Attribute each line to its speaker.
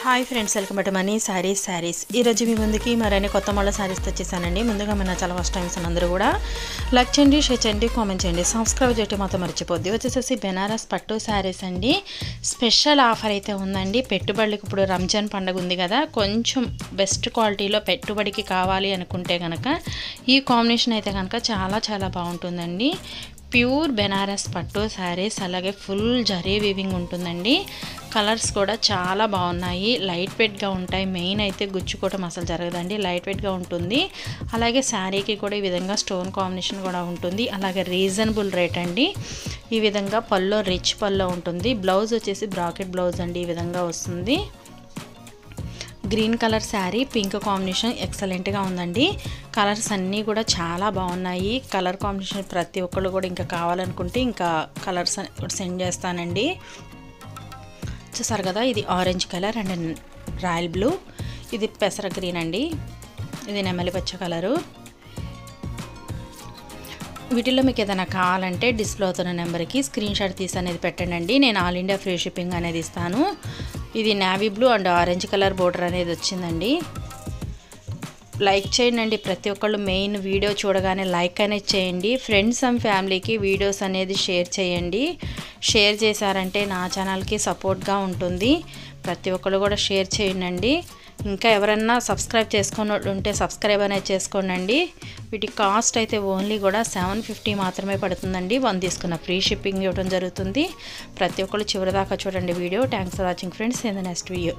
Speaker 1: Hi friends, welcome to money saris. ఈరోజు మీ ముందుకి మరిన్ని కొత్త మళ్ళీ శారీస్ తెచ్చేసానండి. ముందుగా మన చాలా ఫస్ట్ టైమ్స్ అందరూ కూడా లైక్ చేయండి, షేర్ చేయండి, కామెంట్ చేయండి, సబ్స్క్రైబ్ చేయడం మాత్రం మర్చిపోద్ది. వచ్చేసేసి బెనారస్ పట్టు శారీస్ అండి. స్పెషల్ ఆఫర్ అయితే ఉందండి. పెట్టుబడికి ఇప్పుడు రంజాన్ పండుగ ఉంది కదా, కొంచెం బెస్ట్ క్వాలిటీలో పెట్టుబడికి కావాలి అనుకుంటే కనుక ఈ కాంబినేషన్ అయితే కనుక చాలా బాగుంటుందండి. ప్యూర్ బెనారస్ పట్టు శారీస్, అలాగే ఫుల్ జరీ వీవింగ్ ఉంటుందండి. కలర్స్ కూడా చాలా బాగున్నాయి, లైట్ వెయిట్గా ఉంటాయి. మెయిన్ అయితే గుచ్చుకోవటం అసలు జరగదండి, లైట్ వెయిట్గా ఉంటుంది. అలాగే శారీకి కూడా ఈ విధంగా స్టోన్ కాంబినేషన్ కూడా ఉంటుంది. అలాగే రీజనబుల్ రేట్ అండి. ఈ విధంగా పల్లో రిచ్ పల్లో ఉంటుంది. బ్లౌజ్ వచ్చేసి బ్రాకెట్ బ్లౌజ్ అండి, ఈ విధంగా వస్తుంది. Green colour sari, pink combination ఎక్సలెంట్గా ఉందండి. కలర్స్ అన్నీ కూడా చాలా బాగున్నాయి. కలర్ కాంబినేషన్ ప్రతి ఒక్కళ్ళు కూడా ఇంకా కావాలనుకుంటే ఇంకా కలర్స్ సెండ్ చేస్తానండి. చూసారు కదా, ఇది orange colour and royal blue, ఇది పెసర గ్రీన్ అండి, ఇది నెమలి పచ్చ కలరు. వీటిల్లో మీకు ఏదైనా కావాలంటే డిస్ప్లే అవుతున్న నెంబర్కి స్క్రీన్ షాట్ తీసి అనేది పెట్టండి. నేను ఆల్ ఇండియా ఫ్రీ షిప్పింగ్ అనేది ఇస్తాను. ఇది navy blue and orange colour border అనేది వచ్చిందండి. లైక్ చేయండి ప్రతి ఒక్కళ్ళు. మెయిన్ వీడియో చూడగానే లైక్ అనేది చేయండి. ఫ్రెండ్స్ అండ్ ఫ్యామిలీకి వీడియోస్ అనేది షేర్ చేయండి. షేర్ చేశారంటే నా ఛానల్కి సపోర్ట్గా ఉంటుంది. ప్రతి ఒక్కళ్ళు కూడా షేర్ చేయండి. ఇంకా ఎవరన్నా సబ్స్క్రైబ్ చేసుకున్నట్టు ఉంటే సబ్స్క్రైబ్ అనేది చేసుకోండి. వీటి కాస్ట్ అయితే ఓన్లీ కూడా 750 మాత్రమే పడుతుందండి. 1 తీసుకున్న ఫ్రీ షిప్పింగ్ ఇవ్వడం జరుగుతుంది. ప్రతి ఒక్కళ్ళు చివరిదాకా చూడండి video. Thanks for watching friends. In the next video.